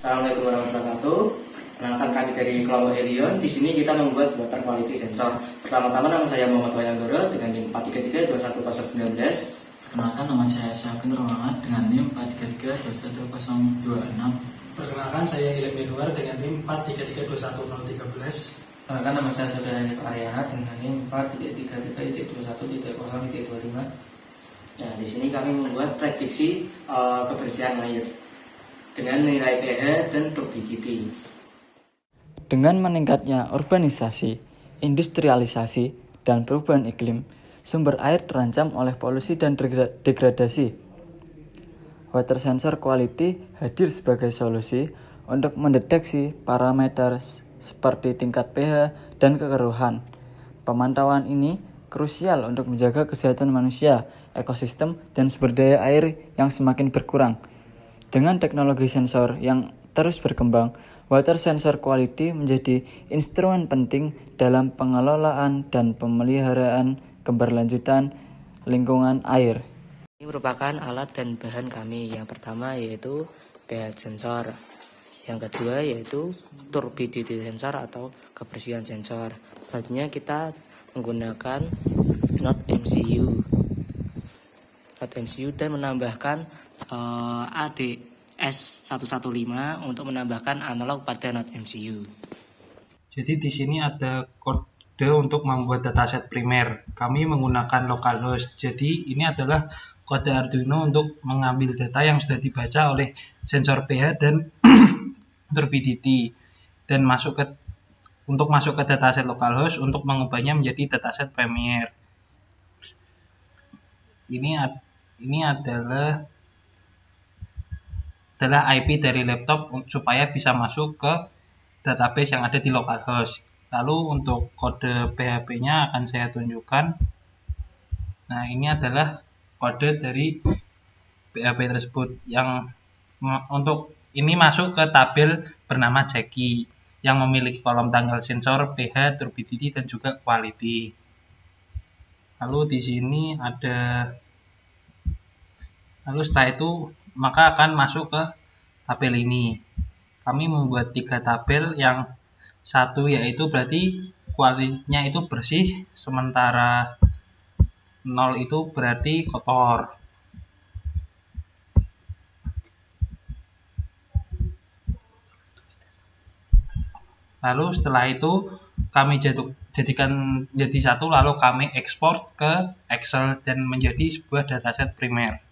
Assalamualaikum warahmatullahi wabarakatuh. Perkenalkan kami dari kelompok Helion. Di sini kita membuat water quality sensor. Pertama-tama nama saya Muhammad Wayanggoro dengan NIM 4332119. Perkenalkan, nama saya Syafin Romangat dengan NIM 433212026. Perkenalkan, saya Ilham Yanuar dengan NIM 4332113. Perkenalkan, nama saya Saudara Hanif Aryana dengan NIM 43321.0.25. Nah, di sini kami membuat prediksi kebersihan air dengan nilai pH dan turbidity. Dengan meningkatnya urbanisasi, industrialisasi, dan perubahan iklim, sumber air terancam oleh polusi dan degradasi. Water sensor quality hadir sebagai solusi untuk mendeteksi parameter seperti tingkat pH dan kekeruhan. Pemantauan ini krusial untuk menjaga kesehatan manusia, ekosistem, dan sumber daya air yang semakin berkurang. Dengan teknologi sensor yang terus berkembang, water sensor quality menjadi instrumen penting dalam pengelolaan dan pemeliharaan keberlanjutan lingkungan air. Ini merupakan alat dan bahan kami. Yang pertama yaitu pH sensor. Yang kedua yaitu turbidity sensor atau kebersihan sensor. Selanjutnya kita menggunakan Not MCU dan menambahkan ADS115 untuk menambahkan analog pada Not MCU. Jadi di sini ada kode untuk membuat dataset primer. Kami menggunakan localhost. Jadi ini adalah kode Arduino untuk mengambil data yang sudah dibaca oleh sensor pH dan turbidity dan untuk masuk ke dataset localhost untuk mengubahnya menjadi dataset primer. Ini adalah IP dari laptop supaya bisa masuk ke database yang ada di localhost. Lalu untuk kode PHP-nya akan saya tunjukkan. Nah, ini adalah kode dari PHP tersebut yang untuk ini masuk ke tabel bernama Jackie yang memiliki kolom tanggal sensor, pH, turbidity, dan juga quality. Lalu di sini setelah itu maka akan masuk ke tabel ini. Kami membuat 3 tabel, yang satu yaitu berarti quality-nya itu bersih, sementara 0 itu berarti kotor. Lalu setelah itu kami jadikan jadi satu, lalu kami ekspor ke Excel dan menjadi sebuah dataset primer.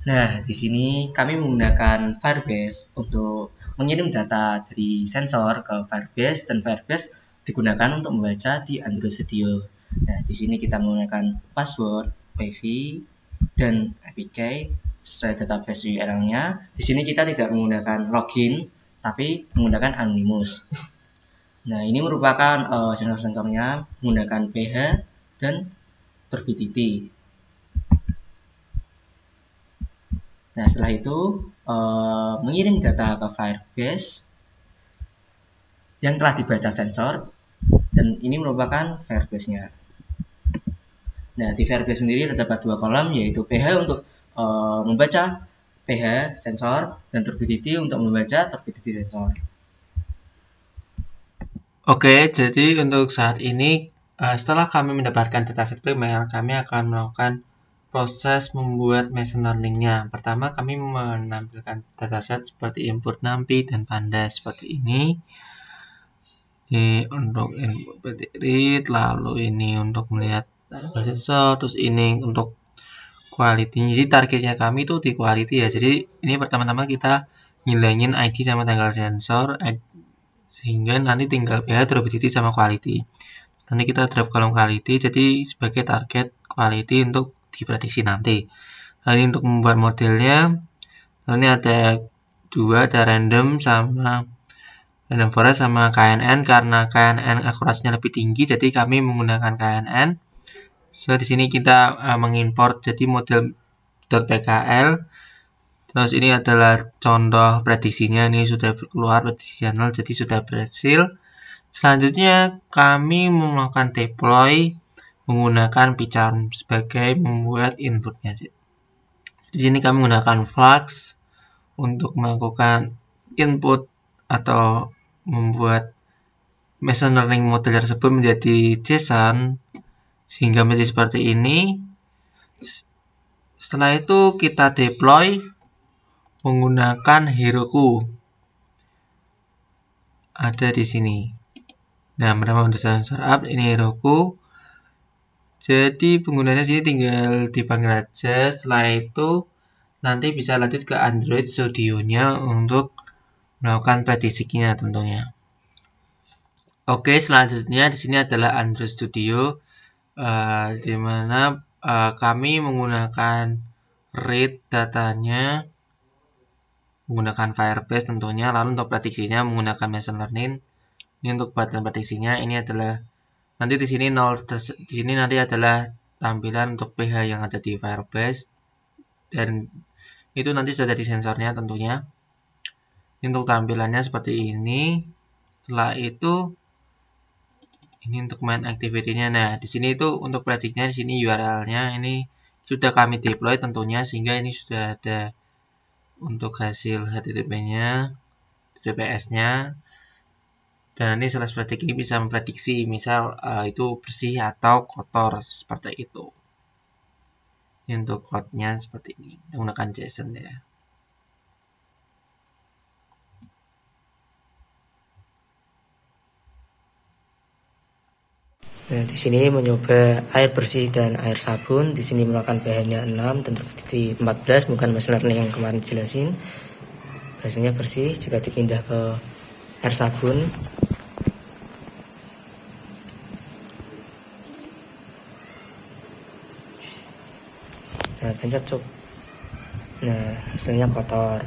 Nah, di sini kami menggunakan Firebase untuk mengirim data dari sensor ke Firebase, dan Firebase digunakan untuk membaca di Android Studio. Nah, di sini kita menggunakan password, WiFi, dan APK sesuai database URL-nya. Di sini kita tidak menggunakan login, tapi menggunakan Anonymous. Nah, ini merupakan sensor-sensornya menggunakan pH dan turbidity. Nah, setelah itu mengirim data ke Firebase yang telah dibaca sensor, dan ini merupakan Firebase-nya. Nah, di Firebase sendiri terdapat 2 kolom, yaitu pH untuk membaca pH sensor dan turbidity untuk membaca turbidity sensor. Oke, jadi untuk saat ini setelah kami mendapatkan dataset primer, kami akan melakukan proses membuat machine learning-nya. Pertama, kami menampilkan dataset seperti input NumPy dan Pandas seperti ini. Ini untuk input bit rate, lalu ini untuk melihat sensor, terus ini untuk quality. Jadi targetnya kami itu di quality ya. Jadi ini pertama-tama kita ngilangin ID sama tanggal sensor, sehingga nanti tinggal pH, turbidity, sama quality. Nanti kita drop kolom quality jadi sebagai target quality untuk diprediksi nanti. Lalu untuk membuat modelnya, ini ada 2, ada random forest sama KNN. Karena KNN akurasinya lebih tinggi, jadi kami menggunakan KNN. So, di sini kita mengimport jadi model .pkl. Terus ini adalah contoh prediksinya, ini sudah keluar prediksi channel, jadi sudah berhasil. Selanjutnya kami melakukan deploy menggunakan pCharm sebagai membuat inputnya. Di sini kami menggunakan Flux untuk melakukan input atau membuat machine learning model tersebut menjadi JSON sehingga menjadi seperti ini. Setelah itu kita deploy menggunakan Heroku. Ada di sini. Nah, pertama untuk sensor up ini Heroku. Jadi penggunanya sini tinggal dipanggil aja. Setelah itu nanti bisa lanjut ke Android Studio-nya untuk melakukan prediksinya tentunya. Oke, selanjutnya di sini adalah Android Studio, di mana kami menggunakan read datanya menggunakan Firebase tentunya. Lalu untuk prediksinya menggunakan machine learning. Ini untuk batasan prediksinya ini adalah nanti di sini 0, di sini nanti adalah tampilan untuk pH yang ada di Firebase dan itu nanti sudah di sensornya tentunya. Ini untuk tampilannya seperti ini. Setelah itu ini untuk main activity-nya. Nah, di sini itu untuk prediknya di sini URL-nya ini sudah kami deploy tentunya sehingga ini sudah ada untuk hasil HTTP-nya, TTPS-nya. Dan nanti setelah predik ini bisa memprediksi misal itu bersih atau kotor seperti itu. Ini untuk code-nya seperti ini menggunakan JSON ya. Nah, di sini mencoba air bersih dan air sabun. Di sini menggunakan pH-nya 6 dan terbukti 14, bukan machine learning yang kemarin jelasin. Hasilnya bersih. Jika dipindah ke air sabun, nah pencet cuk. Nah, hasilnya kotor.